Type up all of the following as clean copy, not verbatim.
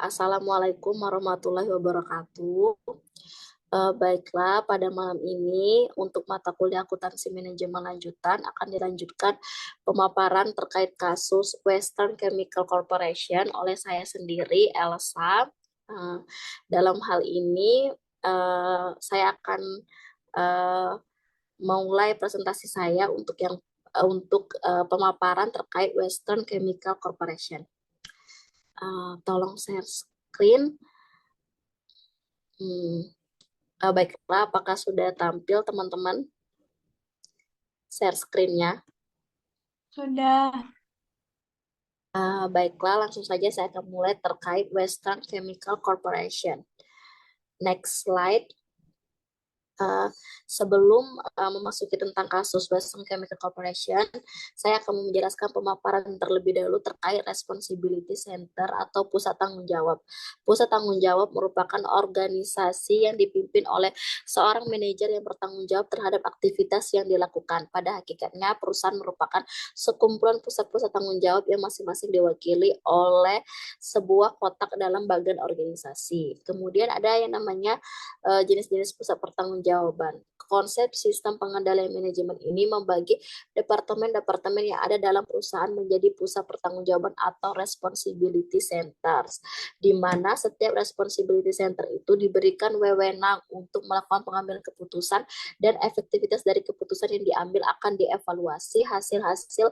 Assalamualaikum warahmatullahi wabarakatuh. Baiklah, pada malam ini untuk mata kuliah akuntansi manajemen lanjutan akan dilanjutkan pemaparan terkait kasus Western Chemical Corporation oleh saya sendiri, Elsa. Eh, dalam hal ini, saya akan eh, memulai presentasi saya untuk pemaparan terkait Western Chemical Corporation. Tolong share screen. Hmm, Baiklah, apakah sudah tampil teman-teman share screen-nya? Sudah, Baiklah, langsung saja saya akan mulai terkait Western Chemical Corporation. Next slide. Sebelum memasuki tentang kasus Western Chemical Corporation, saya akan menjelaskan pemaparan terlebih dahulu terkait Responsibility Center atau pusat tanggung jawab. Pusat tanggung jawab merupakan organisasi yang dipimpin oleh seorang manajer yang bertanggung jawab terhadap aktivitas yang dilakukan. Pada hakikatnya, perusahaan merupakan sekumpulan pusat-pusat tanggung jawab yang masing-masing diwakili oleh sebuah kotak dalam bagian organisasi. Kemudian ada yang namanya jenis-jenis pusat pertanggungjawaban. Konsep sistem pengendalian manajemen ini membagi departemen-departemen yang ada dalam perusahaan menjadi pusat pertanggungjawaban atau responsibility centers, di mana setiap responsibility center itu diberikan wewenang untuk melakukan pengambilan keputusan dan efektivitas dari keputusan yang diambil akan dievaluasi hasil-hasil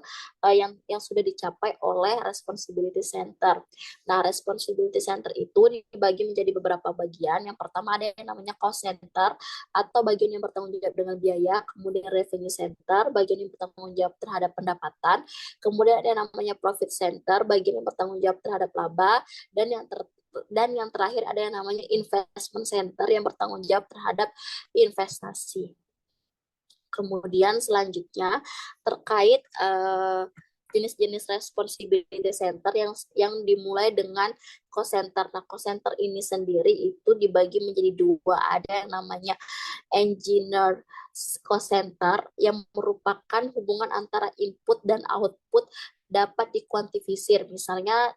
yang sudah dicapai oleh responsibility center. Nah, responsibility center itu dibagi menjadi beberapa bagian. Yang pertama ada yang namanya cost center atau bagian yang bertanggung jawab dengan biaya, kemudian revenue center, bagian yang bertanggung jawab terhadap pendapatan, kemudian ada yang namanya profit center, bagian yang bertanggung jawab terhadap laba, dan yang terakhir ada yang namanya investment center yang bertanggung jawab terhadap investasi. Kemudian selanjutnya terkait jenis-jenis responsibility center yang dimulai dengan cost center. Nah, cost center ini sendiri itu dibagi menjadi dua. Ada yang namanya engineer cost center yang merupakan hubungan antara input dan output dapat dikuantifisir, misalnya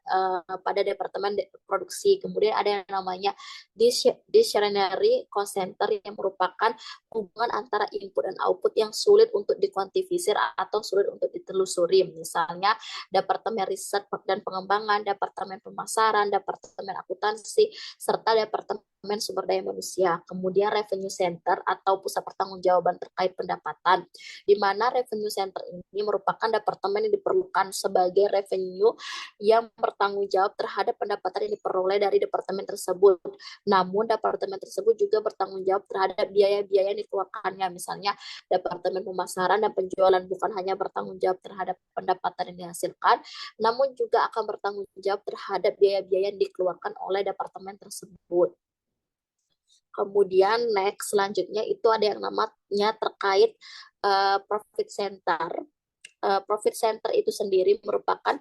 pada departemen produksi. Kemudian ada yang namanya discretionary cost center yang merupakan hubungan antara input dan output yang sulit untuk dikuantifisir atau sulit untuk ditelusuri, misalnya departemen riset dan pengembangan, departemen pemasaran, departemen akuntansi, serta departemen sumber daya manusia. Kemudian revenue center atau pusat pertanggungjawaban terkait pendapatan, di mana revenue center ini merupakan departemen yang diperlukan sebagai revenue yang bertanggung jawab terhadap pendapatan yang diperoleh dari departemen tersebut. Namun departemen tersebut juga bertanggung jawab terhadap biaya-biaya yang dikeluarkannya, misalnya departemen pemasaran dan penjualan bukan hanya bertanggung jawab terhadap pendapatan yang dihasilkan, namun juga akan bertanggung jawab terhadap biaya-biaya yang dikeluarkan oleh departemen tersebut. Kemudian next selanjutnya itu ada yang namanya terkait profit center. Profit center itu sendiri merupakan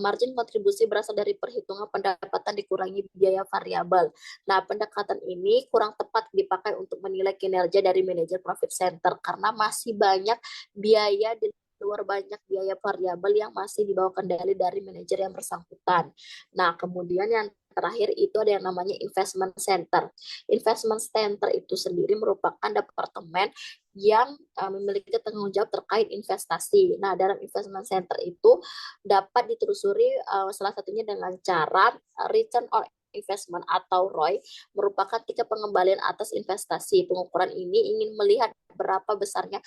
margin kontribusi berasal dari perhitungan pendapatan dikurangi biaya variabel. Nah, pendekatan ini kurang tepat dipakai untuk menilai kinerja dari manajer profit center karena masih banyak biaya di luar banyak biaya variabel yang masih dibawa kendali dari manajer yang bersangkutan. Nah, kemudian yang terakhir itu ada yang namanya investment center. Investment center itu sendiri merupakan departemen yang memiliki tanggung jawab terkait investasi. Nah, dalam investment center itu dapat ditelusuri salah satunya dengan cara return on investment atau ROI merupakan tingkat pengembalian atas investasi. Pengukuran ini ingin melihat berapa besarnya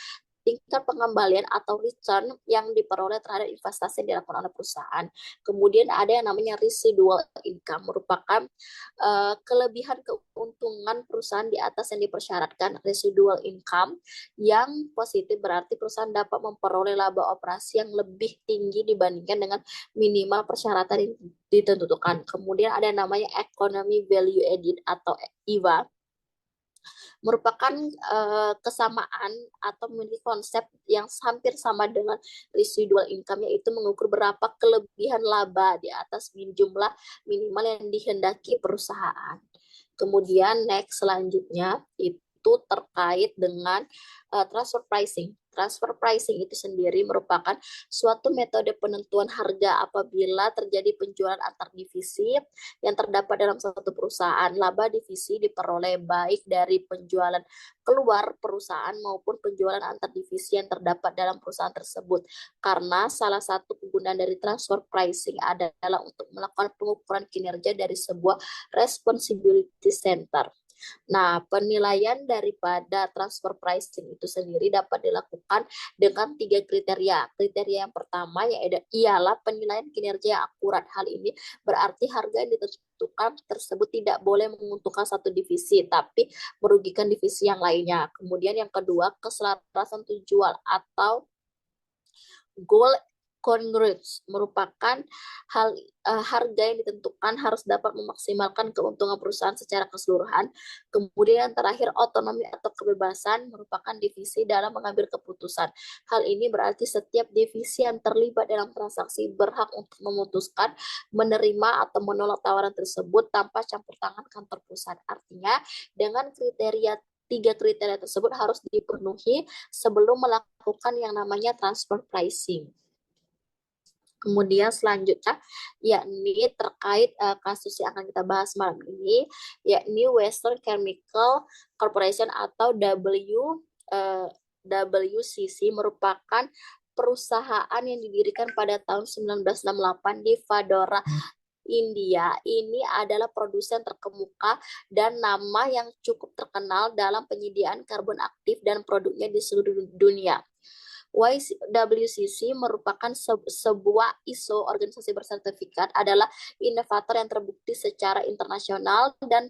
tingkat pengembalian atau return yang diperoleh terhadap investasi yang dilakukan oleh perusahaan. Kemudian ada yang namanya residual income, merupakan kelebihan keuntungan perusahaan di atas yang dipersyaratkan. Residual income yang positif berarti perusahaan dapat memperoleh laba operasi yang lebih tinggi dibandingkan dengan minimal persyaratan yang ditentukan. Kemudian ada yang namanya economy value added atau EVA, merupakan kesamaan atau memiliki konsep yang hampir sama dengan residual income, yaitu mengukur berapa kelebihan laba di atas jumlah minimal yang dihendaki perusahaan. Kemudian next selanjutnya itu terkait dengan transfer pricing. Transfer pricing itu sendiri merupakan suatu metode penentuan harga apabila terjadi penjualan antar divisi yang terdapat dalam satu perusahaan. Laba divisi diperoleh baik dari penjualan keluar perusahaan maupun penjualan antar divisi yang terdapat dalam perusahaan tersebut. Karena salah satu kegunaan dari transfer pricing adalah untuk melakukan pengukuran kinerja dari sebuah responsibility center. Nah, penilaian daripada transfer pricing itu sendiri dapat dilakukan dengan 3 kriteria. Kriteria yang pertama ialah penilaian kinerja yang akurat. Hal ini berarti harga yang ditentukan tersebut tidak boleh menguntungkan satu divisi, tapi merugikan divisi yang lainnya. Kemudian yang kedua, keselarasan tujuan atau goal congruence merupakan harga yang ditentukan harus dapat memaksimalkan keuntungan perusahaan secara keseluruhan. Kemudian yang terakhir, otonomi atau kebebasan merupakan divisi dalam mengambil keputusan. Hal ini berarti setiap divisi yang terlibat dalam transaksi berhak untuk memutuskan, menerima atau menolak tawaran tersebut tanpa campur tangan kantor pusat. Artinya dengan 3 kriteria tersebut harus dipenuhi sebelum melakukan yang namanya transfer pricing. Kemudian selanjutnya yakni terkait kasus yang akan kita bahas malam ini, yakni Western Chemical Corporation atau WCC merupakan perusahaan yang didirikan pada tahun 1968 di Vadodara, India. Ini adalah produsen terkemuka dan nama yang cukup terkenal dalam penyediaan karbon aktif dan produknya di seluruh dunia. WCC merupakan sebuah ISO, organisasi bersertifikat, adalah inovator yang terbukti secara internasional dan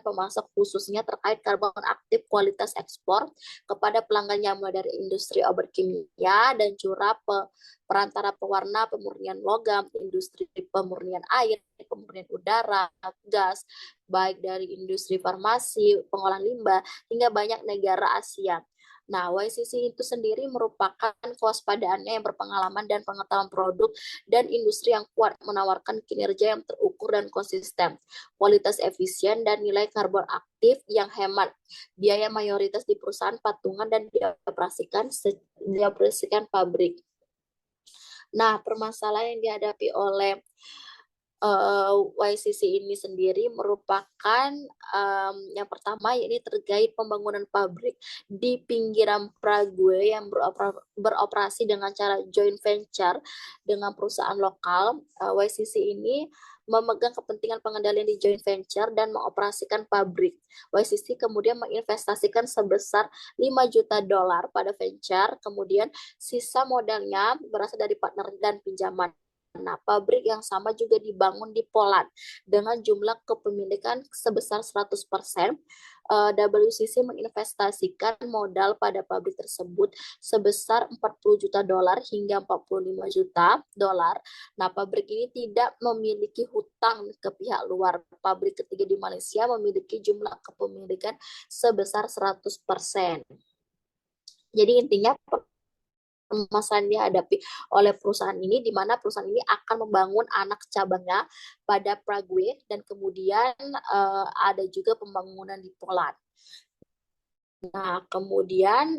pemasok khususnya terkait karbon aktif kualitas ekspor kepada pelanggannya mulai dari industri obat kimia dan curah, perantara pewarna, pemurnian logam, industri pemurnian air, pemurnian udara, gas, baik dari industri farmasi, pengolahan limbah, hingga banyak negara Asia. Nah, YCC itu sendiri merupakan kewaspadaannya yang berpengalaman dan pengetahuan produk dan industri yang kuat, menawarkan kinerja yang terukur dan konsisten, kualitas efisien, dan nilai karbon aktif yang hemat. Biaya mayoritas di perusahaan patungan dan dioperasikan pabrik. Nah, permasalahan yang dihadapi oleh YCC ini sendiri merupakan yang pertama, ini terkait pembangunan pabrik di pinggiran Prague yang beroperasi dengan cara joint venture dengan perusahaan lokal. YCC ini memegang kepentingan pengendalian di joint venture dan mengoperasikan pabrik. YCC kemudian menginvestasikan sebesar $5 juta pada venture, kemudian sisa modalnya berasal dari partner dan pinjaman. Nah, pabrik yang sama juga dibangun di Poland dengan jumlah kepemilikan sebesar 100%. WCC menginvestasikan modal pada pabrik tersebut sebesar $40 juta hingga $45 juta. Nah, pabrik ini tidak memiliki hutang ke pihak luar. Pabrik ketiga di Malaysia memiliki jumlah kepemilikan sebesar 100%. Jadi intinya permasalahan dihadapi oleh perusahaan ini, di mana perusahaan ini akan membangun anak cabangnya pada Prague dan kemudian ada juga pembangunan di Poland. Nah, kemudian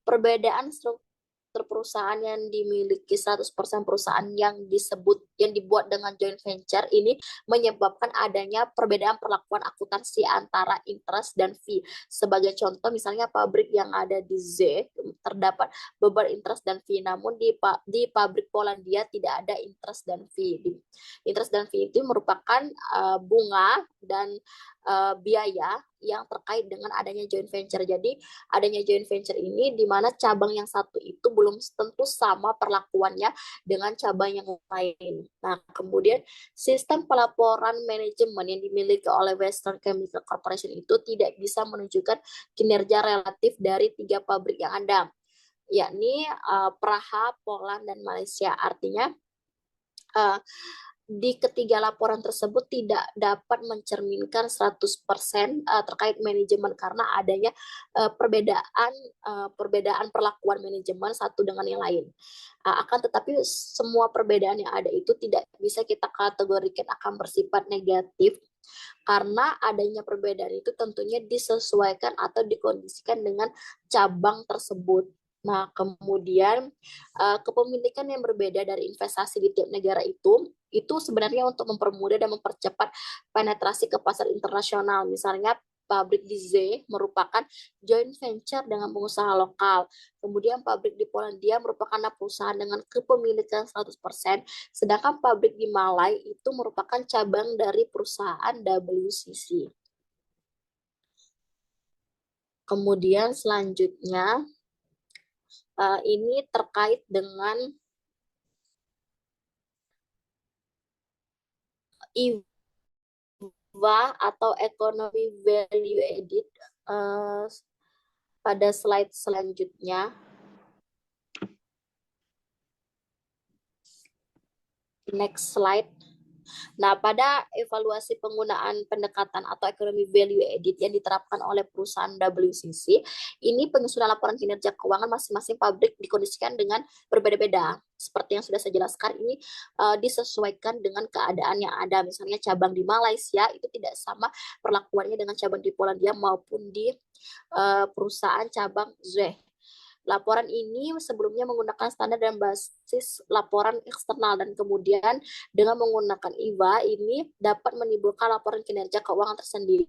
perbedaan struktur perusahaan yang dimiliki 100% perusahaan yang dibuat dengan joint venture ini menyebabkan adanya perbedaan perlakuan akuntansi antara interest dan fee. Sebagai contoh, misalnya pabrik yang ada di Z terdapat beban interest dan fee, namun di pabrik Polandia tidak ada interest dan fee. Interest dan fee itu merupakan bunga dan biaya yang terkait dengan adanya joint venture. Jadi adanya joint venture ini di mana cabang yang satu itu belum tentu sama perlakuannya dengan cabang yang lain. Nah, kemudian sistem pelaporan manajemen yang dimiliki oleh Western Chemical Corporation itu tidak bisa menunjukkan kinerja relatif dari 3 pabrik yang ada, yakni Praha, Poland, dan Malaysia. Artinya di ketiga laporan tersebut tidak dapat mencerminkan 100% terkait manajemen karena adanya perbedaan perlakuan manajemen satu dengan yang lain. Akan tetapi semua perbedaan yang ada itu tidak bisa kita kategorikan akan bersifat negatif Karena adanya perbedaan itu tentunya disesuaikan atau dikondisikan dengan cabang tersebut. Nah, kemudian kepemilikan yang berbeda dari investasi di tiap negara itu sebenarnya untuk mempermudah dan mempercepat penetrasi ke pasar internasional. Misalnya pabrik di Z merupakan joint venture dengan pengusaha lokal. Kemudian pabrik di Polandia merupakan perusahaan dengan kepemilikan 100%, sedangkan pabrik di Malai itu merupakan cabang dari perusahaan WCC. Kemudian selanjutnya ini terkait dengan EVA atau Economy Value Added pada slide selanjutnya. Next slide. Nah, pada evaluasi penggunaan pendekatan atau ekonomi value added yang diterapkan oleh perusahaan WCC, ini penyusunan laporan kinerja keuangan masing-masing pabrik dikondisikan dengan berbeda-beda. Seperti yang sudah saya jelaskan, ini disesuaikan dengan keadaan yang ada. Misalnya cabang di Malaysia itu tidak sama perlakuannya dengan cabang di Polandia maupun di perusahaan cabang Z. Laporan ini sebelumnya menggunakan standar dan basis laporan eksternal, dan kemudian dengan menggunakan IVA ini dapat menimbulkan laporan kinerja keuangan tersendiri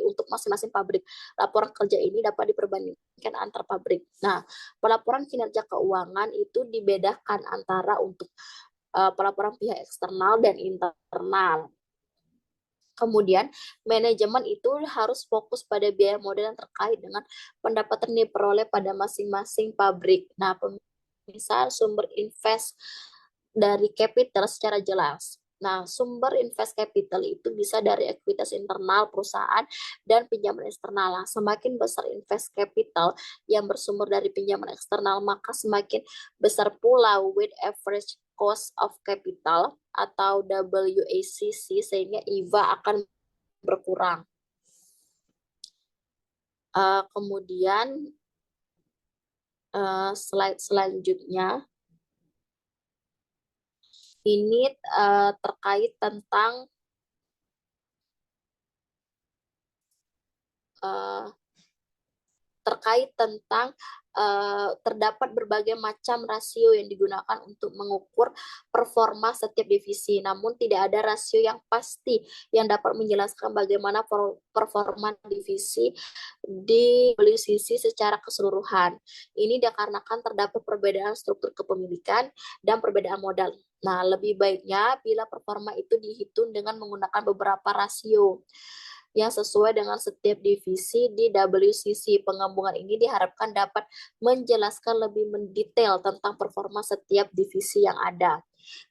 untuk masing-masing pabrik. Laporan kerja ini dapat diperbandingkan antar pabrik. Nah, pelaporan kinerja keuangan itu dibedakan antara untuk pelaporan pihak eksternal dan internal. Kemudian, manajemen itu harus fokus pada biaya modal yang terkait dengan pendapatan yang diperoleh pada masing-masing pabrik. Nah, misal sumber invest dari capital secara jelas. Nah, sumber invest capital itu bisa dari ekuitas internal perusahaan dan pinjaman eksternal. Nah, semakin besar invest capital yang bersumber dari pinjaman eksternal, maka semakin besar pula weighted average cost of capital atau WACC, sehingga IVA akan berkurang. Kemudian slide selanjutnya ini terkait tentang terdapat berbagai macam rasio yang digunakan untuk mengukur performa setiap divisi. Namun tidak ada rasio yang pasti yang dapat menjelaskan bagaimana performa divisi di WCC secara keseluruhan. Ini dikarenakan terdapat perbedaan struktur kepemilikan dan perbedaan modal. Nah, lebih baiknya bila performa itu dihitung dengan menggunakan beberapa rasio yang sesuai dengan setiap divisi di WCC. Penggabungan ini diharapkan dapat menjelaskan lebih mendetail tentang performa setiap divisi yang ada.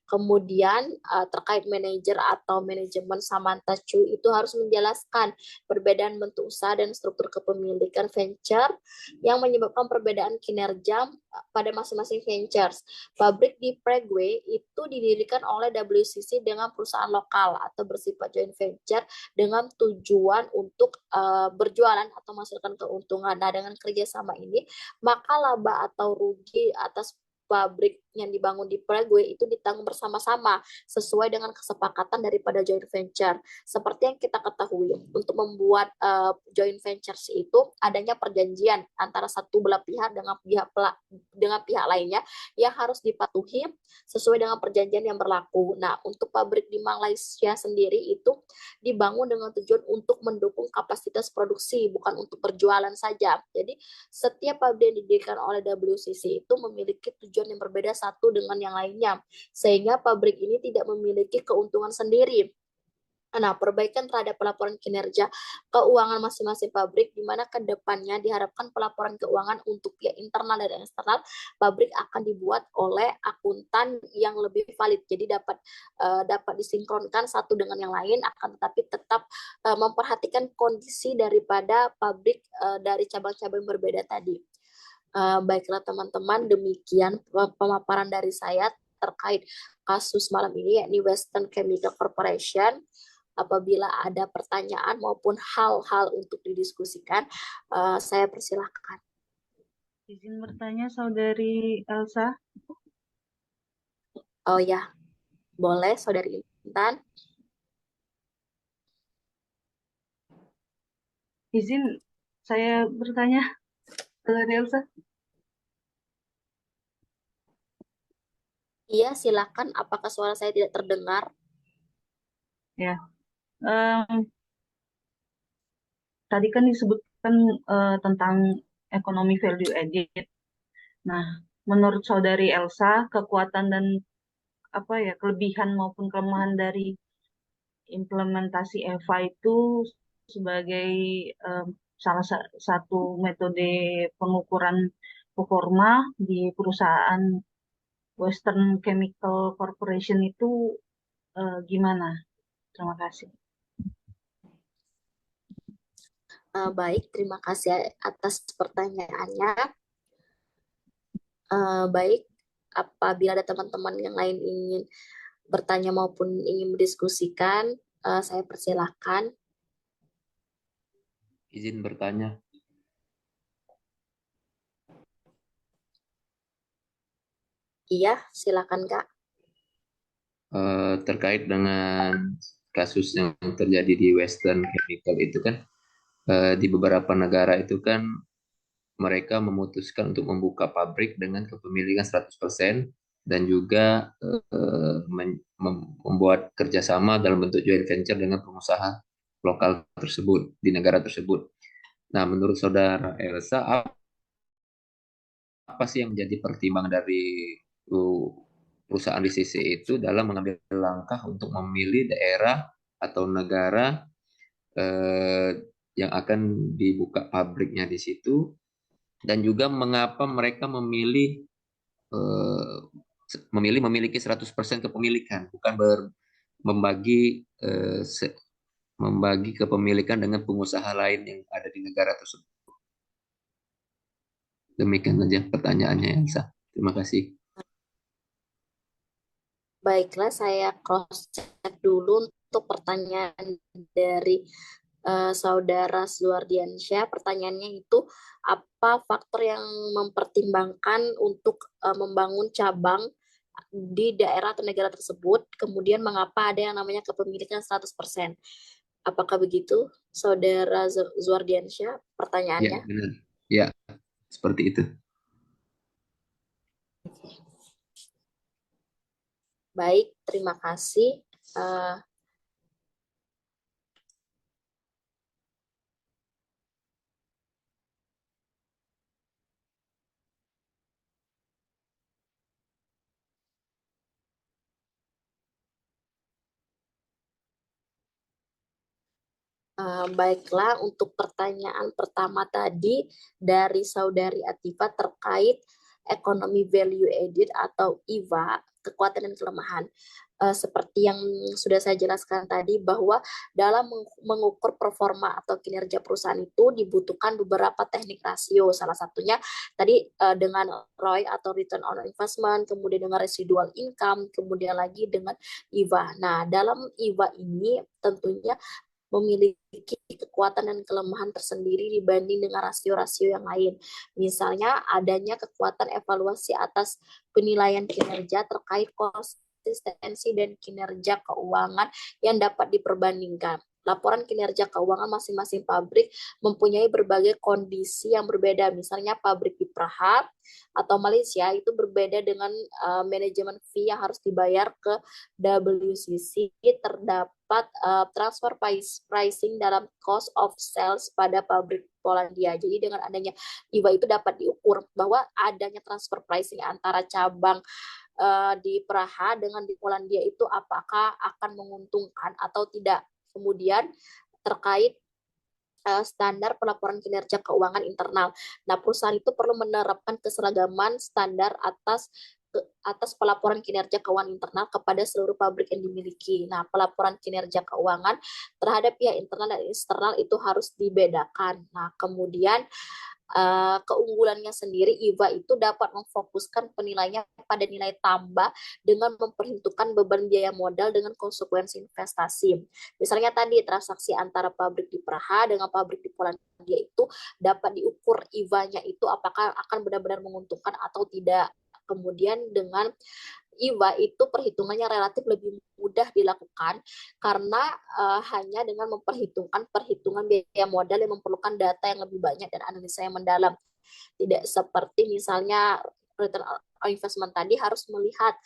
Kemudian terkait manajer atau manajemen Samantha Chu itu harus menjelaskan perbedaan bentuk usaha dan struktur kepemilikan venture yang menyebabkan perbedaan kinerja pada masing-masing ventures. Pabrik di Prague itu didirikan oleh WCC dengan perusahaan lokal atau bersifat joint venture dengan tujuan untuk berjualan atau menghasilkan keuntungan. Nah, dengan kerjasama ini, maka laba atau rugi atas pabrik yang dibangun di Prague itu ditanggung bersama-sama sesuai dengan kesepakatan daripada joint venture. Seperti yang kita ketahui, untuk membuat joint ventures itu adanya perjanjian antara satu belah pihak dengan pihak lainnya yang harus dipatuhi sesuai dengan perjanjian yang berlaku. Nah, untuk pabrik di Malaysia sendiri itu dibangun dengan tujuan untuk mendukung kapasitas produksi, bukan untuk berjualan saja. Jadi, setiap pabrik yang didirikan oleh WCC itu memiliki tujuan yang berbeda satu dengan yang lainnya, sehingga pabrik ini tidak memiliki keuntungan sendiri. Nah, perbaikan terhadap pelaporan kinerja keuangan masing-masing pabrik, di mana ke depannya diharapkan pelaporan keuangan untuk pihak internal dan eksternal pabrik akan dibuat oleh akuntan yang lebih valid. Jadi dapat disinkronkan satu dengan yang lain, akan tetapi tetap memperhatikan kondisi daripada pabrik dari cabang-cabang berbeda tadi. Baiklah teman-teman, demikian pemaparan dari saya terkait kasus malam ini, yakni Western Chemical Corporation. Apabila ada pertanyaan maupun hal-hal untuk didiskusikan, saya persilahkan. Izin bertanya, Saudari Elsa. Oh ya, boleh Saudari Intan. Izin saya bertanya, Saudari Elsa. Iya, silakan. Apakah suara saya tidak terdengar? Ya, em, tadi kan disebutkan tentang ekonomi value added. Nah, menurut Saudari Elsa, kekuatan dan apa ya kelebihan maupun kelemahan dari implementasi EVA itu sebagai em, satu metode pengukuran performa di perusahaan Western Chemical Corporation itu gimana? Terima kasih. Baik, terima kasih atas pertanyaannya. Baik, apabila ada teman-teman yang lain ingin bertanya maupun ingin mendiskusikan, saya persilahkan. Izin bertanya. Iya, silakan Kak. Terkait dengan kasus yang terjadi di Western Chemical itu kan, di beberapa negara itu kan mereka memutuskan untuk membuka pabrik dengan kepemilikan 100% dan juga membuat kerjasama dalam bentuk joint venture dengan pengusaha lokal tersebut di negara tersebut. Nah, menurut Saudara Elsa, apa sih yang menjadi pertimbangan dari uh, perusahaan di sisi itu dalam mengambil langkah untuk memilih daerah atau negara eh, yang akan dibuka pabriknya di situ, dan juga mengapa mereka eh, memiliki 100% kepemilikan, bukan membagi membagi kepemilikan dengan pengusaha lain yang ada di negara tersebut. Demikian saja pertanyaannya, Elsa. Terima kasih. Baiklah, saya cross check dulu untuk pertanyaan dari Saudara Zuardiansyah. Pertanyaannya itu, apa faktor yang mempertimbangkan untuk membangun cabang di daerah atau negara tersebut, kemudian mengapa ada yang namanya kepemilikan 100%? Apakah begitu, Saudara Zuardiansyah, Ya, pertanyaannya? benar. Ya, seperti itu. Baik, terima kasih. Eh, Baiklah, untuk pertanyaan pertama tadi dari Saudari Atifa terkait ekonomi value added atau IVA, kekuatan dan kelemahan. Seperti yang sudah saya jelaskan tadi, bahwa dalam mengukur performa atau kinerja perusahaan itu dibutuhkan beberapa teknik rasio. Salah satunya tadi dengan ROI atau return on investment, kemudian dengan residual income, kemudian lagi dengan IVA. Nah, dalam IVA ini tentunya memiliki kekuatan dan kelemahan tersendiri dibanding dengan rasio-rasio yang lain. Misalnya adanya kekuatan evaluasi atas penilaian kinerja terkait konsistensi dan kinerja keuangan yang dapat diperbandingkan. Laporan kinerja keuangan masing-masing pabrik mempunyai berbagai kondisi yang berbeda. Misalnya pabrik di Praha atau Malaysia itu berbeda dengan manajemen fee yang harus dibayar ke WCC. Terdapat transfer pricing dalam cost of sales pada pabrik Polandia. Jadi dengan adanya IVA itu dapat diukur bahwa adanya transfer pricing antara cabang di Praha dengan di Polandia itu apakah akan menguntungkan atau tidak. Kemudian terkait standar pelaporan kinerja keuangan internal. Nah, perusahaan itu perlu menerapkan keseragaman standar atas pelaporan kinerja keuangan internal kepada seluruh pabrik yang dimiliki. Nah, pelaporan kinerja keuangan terhadap pihak internal dan eksternal itu harus dibedakan. Nah, kemudian keunggulannya sendiri, IVA itu dapat memfokuskan penilaiannya pada nilai tambah dengan memperhitungkan beban biaya modal dengan konsekuensi investasi. Misalnya tadi transaksi antara pabrik di Praha dengan pabrik di Polandia itu dapat diukur IVA-nya itu apakah akan benar-benar menguntungkan atau tidak. Kemudian dengan IVA itu perhitungannya relatif lebih mudah dilakukan karena hanya dengan memperhitungkan perhitungan biaya modal yang memerlukan data yang lebih banyak dan analisa yang mendalam. Tidak seperti misalnya return on investment tadi harus melihat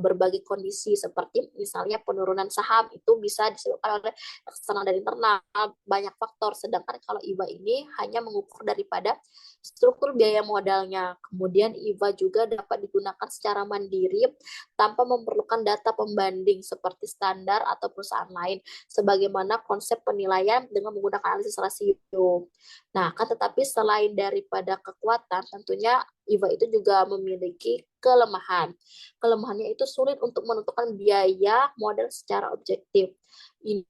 berbagai kondisi seperti misalnya penurunan saham itu bisa disebabkan oleh eksternal dan internal, banyak faktor. Sedangkan kalau IVA ini hanya mengukur daripada struktur biaya modalnya. Kemudian IVA juga dapat digunakan secara mandiri tanpa memerlukan data pembanding seperti standar atau perusahaan lain, sebagaimana konsep penilaian dengan menggunakan analisis rasio. Nah, kan tetapi selain daripada kekuatan, tentunya IVA itu juga memiliki kelemahan. Kelemahannya itu sulit untuk menentukan biaya modal secara objektif. Ini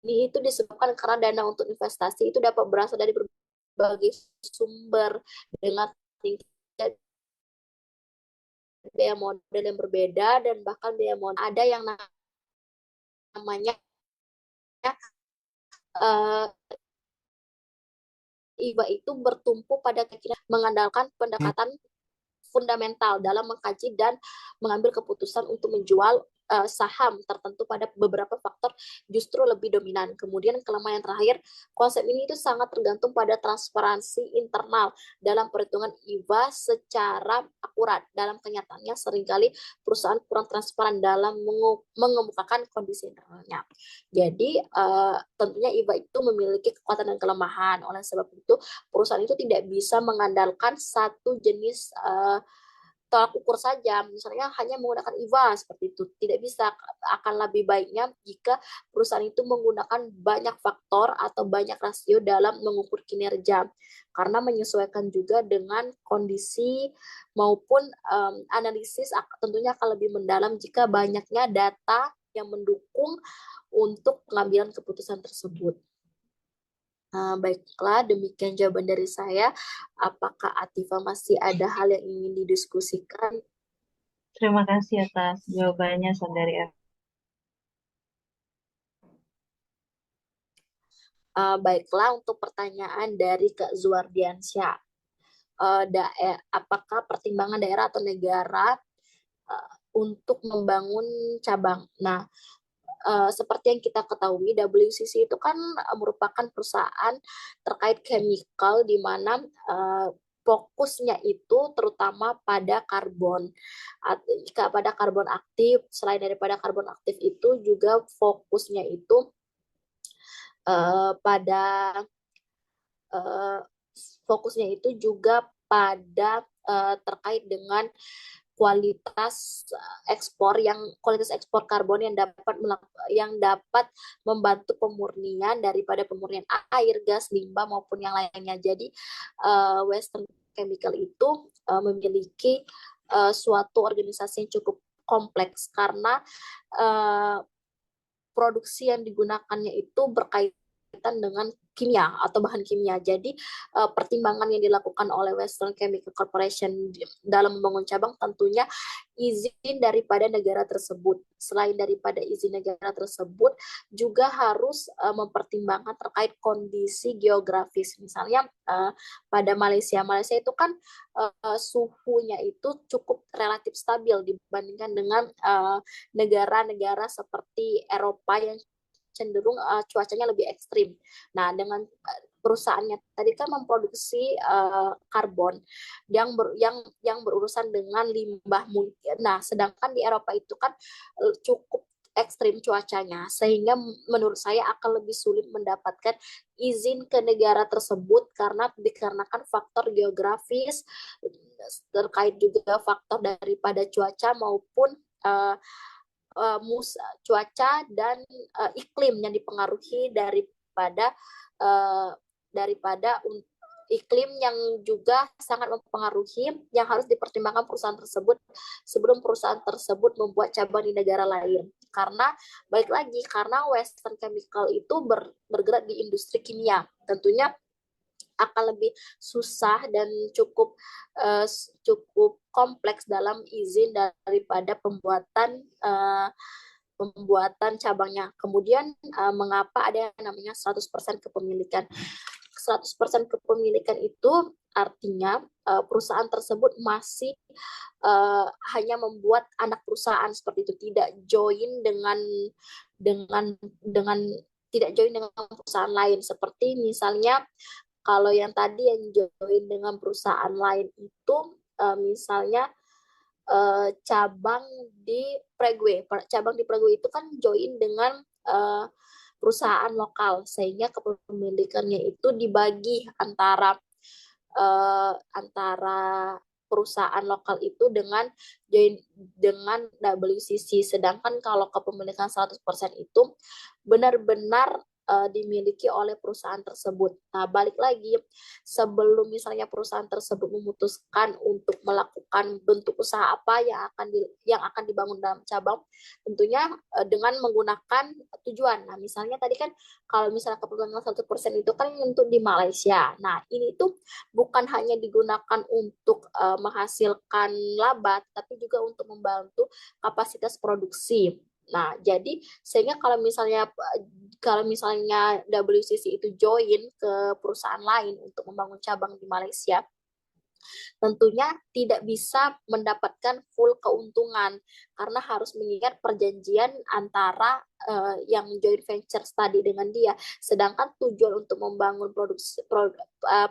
itu disebabkan karena dana untuk investasi itu dapat berasal dari berbagai sumber dengan tingkat biaya modal yang berbeda dan bahkan biaya modal ada yang namanya uh, IVA itu bertumpu pada keyakinan mengandalkan pendekatan fundamental dalam mengkaji dan mengambil keputusan untuk menjual saham tertentu pada beberapa faktor justru lebih dominan. Kemudian kelemahan terakhir, konsep ini itu sangat tergantung pada transparansi internal dalam perhitungan IVA secara akurat. Dalam kenyataannya seringkali perusahaan kurang transparan dalam mengemukakan kondisi internalnya. Jadi tentunya IVA itu memiliki kekuatan dan kelemahan. Oleh sebab itu perusahaan itu tidak bisa mengandalkan satu jenis tolak ukur saja, misalnya hanya menggunakan IVA seperti itu, tidak bisa. Akan lebih baiknya jika perusahaan itu menggunakan banyak faktor atau banyak rasio dalam mengukur kinerja, karena menyesuaikan juga dengan kondisi maupun analisis tentunya akan lebih mendalam jika banyaknya data yang mendukung untuk pengambilan keputusan tersebut. Baiklah, demikian jawaban dari saya. Apakah Atifa masih ada hal yang ingin didiskusikan? Terima kasih atas jawabannya, Saudari F. Baiklah, untuk pertanyaan dari Kak Zuardiansyah. Apakah pertimbangan daerah atau negara untuk membangun cabang? Nah, seperti yang kita ketahui, WCC itu kan merupakan perusahaan terkait chemical di mana fokusnya itu terutama pada karbon. Pada karbon aktif, selain daripada karbon aktif itu juga fokusnya itu pada terkait dengan kualitas ekspor karbon yang dapat membantu pemurnian daripada pemurnian air, gas, limbah maupun yang lainnya. Jadi Western Chemical itu memiliki suatu organisasi yang cukup kompleks karena produksi yang digunakannya itu berkaitan dengan kimia atau bahan kimia. Jadi pertimbangan yang dilakukan oleh Western Chemical Corporation dalam membangun cabang tentunya izin daripada negara tersebut. Selain daripada izin negara tersebut, juga harus mempertimbangkan terkait kondisi geografis. Misalnya pada Malaysia itu kan suhunya itu cukup relatif stabil dibandingkan dengan negara-negara seperti Eropa yang cenderung cuacanya lebih ekstrim. Nah, dengan perusahaannya tadi kan memproduksi karbon yang berurusan dengan limbah mungkin. Nah, sedangkan di Eropa itu kan cukup ekstrim cuacanya, sehingga menurut saya akan lebih sulit mendapatkan izin ke negara tersebut dikarenakan faktor geografis, terkait juga faktor daripada cuaca maupun cuaca dan iklim yang dipengaruhi daripada iklim yang juga sangat mempengaruhi, yang harus dipertimbangkan perusahaan tersebut sebelum perusahaan tersebut membuat cabang di negara lain. Karena balik lagi, karena Western Chemical itu bergerak di industri kimia, tentunya akan lebih susah dan cukup kompleks dalam izin daripada pembuatan cabangnya. Kemudian mengapa ada yang namanya 100% kepemilikan? 100% kepemilikan itu artinya perusahaan tersebut masih hanya membuat anak perusahaan seperti itu, tidak join dengan tidak join dengan perusahaan lain. Seperti misalnya kalau yang tadi yang join dengan perusahaan lain itu misalnya cabang di Prague. Cabang di Prague itu kan join dengan perusahaan lokal, sehingga kepemilikannya itu dibagi antara perusahaan lokal itu dengan join dengan WCC. Sedangkan kalau kepemilikan 100% itu benar-benar dimiliki oleh perusahaan tersebut. Nah, balik lagi, sebelum misalnya perusahaan tersebut memutuskan untuk melakukan bentuk usaha apa yang akan dibangun dalam cabang, tentunya dengan menggunakan tujuan. Nah, misalnya tadi kan kalau misalnya kepemilikan 100% itu kan untuk di Malaysia. Nah, ini tuh bukan hanya digunakan untuk menghasilkan laba, tapi juga untuk membantu kapasitas produksi. Nah, jadi sehingga kalau misalnya WCC itu join ke perusahaan lain untuk membangun cabang di Malaysia, tentunya tidak bisa mendapatkan full keuntungan karena harus mengingat perjanjian antara yang joint venture tadi dengan dia. Sedangkan tujuan untuk membangun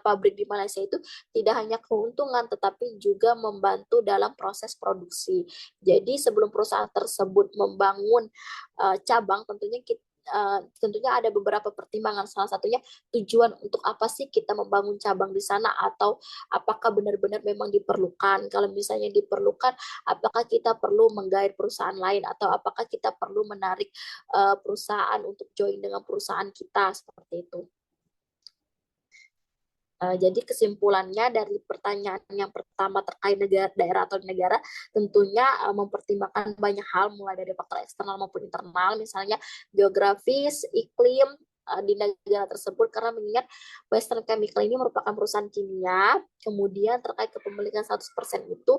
pabrik di Malaysia itu tidak hanya keuntungan tetapi juga membantu dalam proses produksi. Jadi sebelum perusahaan tersebut membangun cabang, tentunya ada beberapa pertimbangan. Salah satunya tujuan untuk apa sih kita membangun cabang di sana, atau apakah benar-benar memang diperlukan. Kalau misalnya diperlukan, apakah kita perlu menggait perusahaan lain, atau apakah kita perlu menarik perusahaan untuk join dengan perusahaan kita, seperti itu. Jadi kesimpulannya dari pertanyaan yang pertama terkait daerah atau negara, tentunya mempertimbangkan banyak hal, mulai dari faktor eksternal maupun internal, misalnya geografis, iklim di negara tersebut, karena mengingat Western Chemical ini merupakan perusahaan kimia. Kemudian terkait kepemilikan 100% itu,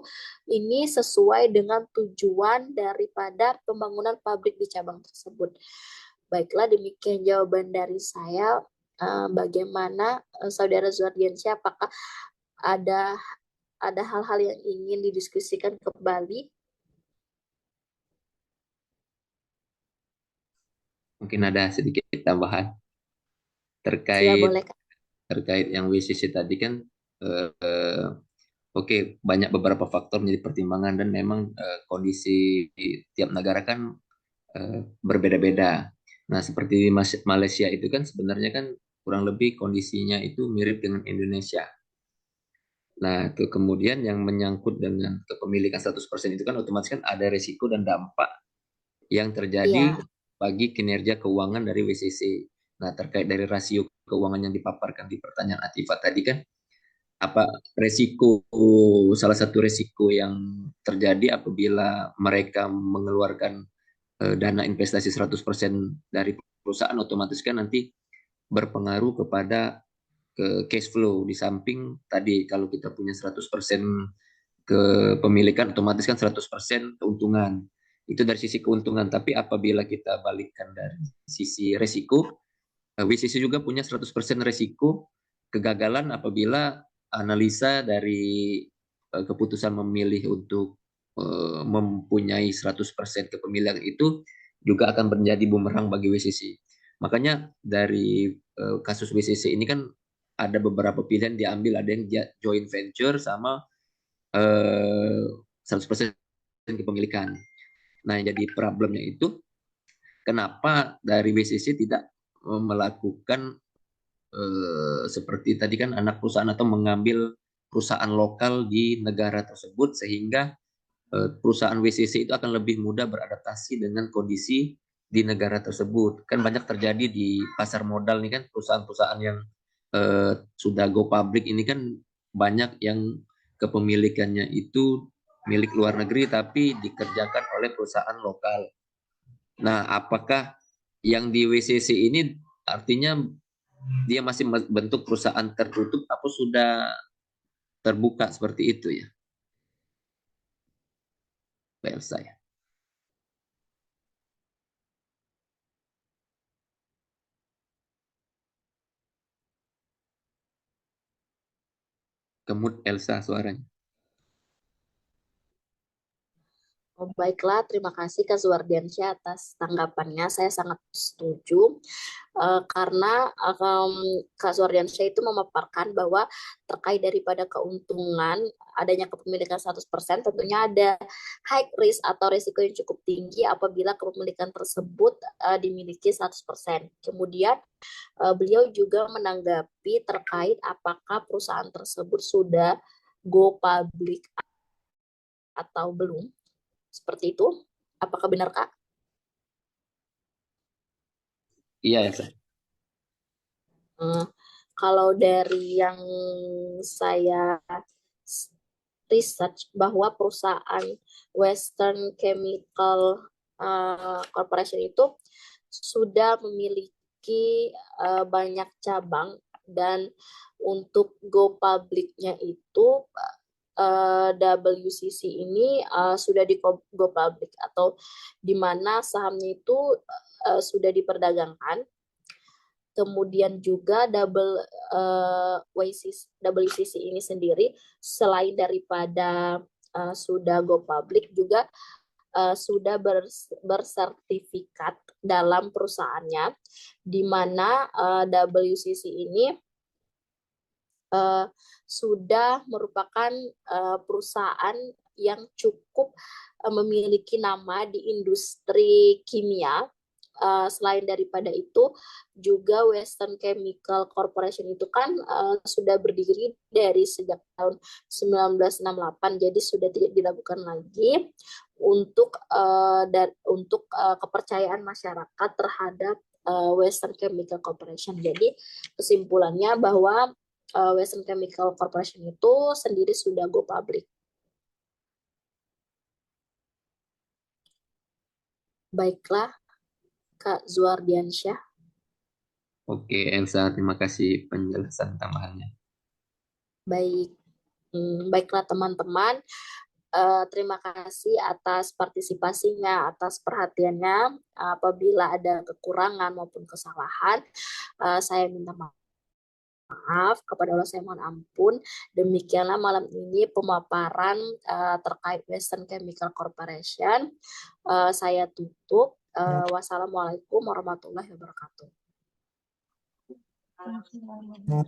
ini sesuai dengan tujuan daripada pembangunan pabrik di cabang tersebut. Baiklah, demikian jawaban dari saya. Bagaimana Saudara Zuardiansyah, apakah ada hal-hal yang ingin didiskusikan kembali? Mungkin ada sedikit tambahan Ya, terkait boleh. yang WCC tadi kan. Oke, banyak beberapa faktor menjadi pertimbangan, dan memang kondisi di tiap negara kan berbeda-beda. Nah, seperti di Malaysia itu kan sebenarnya kan kurang lebih kondisinya itu mirip dengan Indonesia. Nah, itu kemudian yang menyangkut dengan kepemilikan 100% itu kan otomatis kan ada risiko dan dampak yang terjadi Iya, bagi kinerja keuangan dari WCC. Nah, terkait dari rasio keuangan yang dipaparkan di pertanyaan Atifa tadi kan, apa resiko, salah satu resiko yang terjadi apabila mereka mengeluarkan dana investasi 100% dari perusahaan, otomatis kan nanti berpengaruh kepada cash flow. Di samping tadi kalau kita punya 100% kepemilikan, otomatis kan 100% keuntungan. Itu dari sisi keuntungan. Tapi apabila kita balikkan dari sisi resiko, WCC juga punya 100% resiko kegagalan apabila analisa dari keputusan memilih untuk mempunyai 100% kepemilikan itu juga akan menjadi bumerang bagi WCC. Makanya dari kasus WCC ini kan ada beberapa pilihan diambil, ada yang joint venture sama 100% kepemilikan. Nah, yang jadi problemnya itu kenapa dari WCC tidak melakukan seperti tadi kan anak perusahaan, atau mengambil perusahaan lokal di negara tersebut, sehingga perusahaan WCC itu akan lebih mudah beradaptasi dengan kondisi di negara tersebut. Kan banyak terjadi di pasar modal nih kan, perusahaan-perusahaan yang sudah go public ini kan banyak yang kepemilikannya itu milik luar negeri tapi dikerjakan oleh perusahaan lokal. Nah, apakah yang di WCC ini artinya dia masih bentuk perusahaan tertutup apa sudah terbuka seperti itu ya, Mbak Elsa ya? kemut Elsa suaranya. Oh, baiklah, terima kasih Kak Zuardiansyah atas tanggapannya. Saya sangat setuju karena Kak Zuardiansyah itu memaparkan bahwa terkait daripada keuntungan adanya kepemilikan 100% tentunya ada high risk atau risiko yang cukup tinggi apabila kepemilikan tersebut dimiliki 100%. Kemudian beliau juga menanggapi terkait apakah perusahaan tersebut sudah go public atau belum. Seperti itu. Apakah benar, Kak? Iya, Elsa. Kalau dari yang saya research bahwa perusahaan Western Chemical Corporation itu sudah memiliki banyak cabang dan untuk go public-nya itu WCC ini sudah di go public atau di mana sahamnya itu sudah diperdagangkan. Kemudian juga WCC ini sendiri selain daripada sudah go public juga sudah bersertifikat dalam perusahaannya, di mana WCC ini sudah merupakan perusahaan yang cukup memiliki nama di industri kimia. Selain daripada itu juga Western Chemical Corporation itu kan sudah berdiri dari sejak tahun 1968, jadi sudah tidak dilakukan lagi untuk kepercayaan masyarakat terhadap Western Chemical Corporation. Jadi kesimpulannya bahwa Western Chemical Corporation itu sendiri sudah go public. Baiklah, Kak Zuardiansyah. Oke, Elsa, terima kasih penjelasan tambahannya. Baik, baiklah teman-teman. Terima kasih atas partisipasinya, atas perhatiannya. Apabila ada kekurangan maupun kesalahan, saya minta maaf, kepada Allah saya mohon ampun. Demikianlah malam ini pemaparan terkait Western Chemical Corporation. Saya tutup. Wassalamualaikum warahmatullahi wabarakatuh. Assalamualaikum.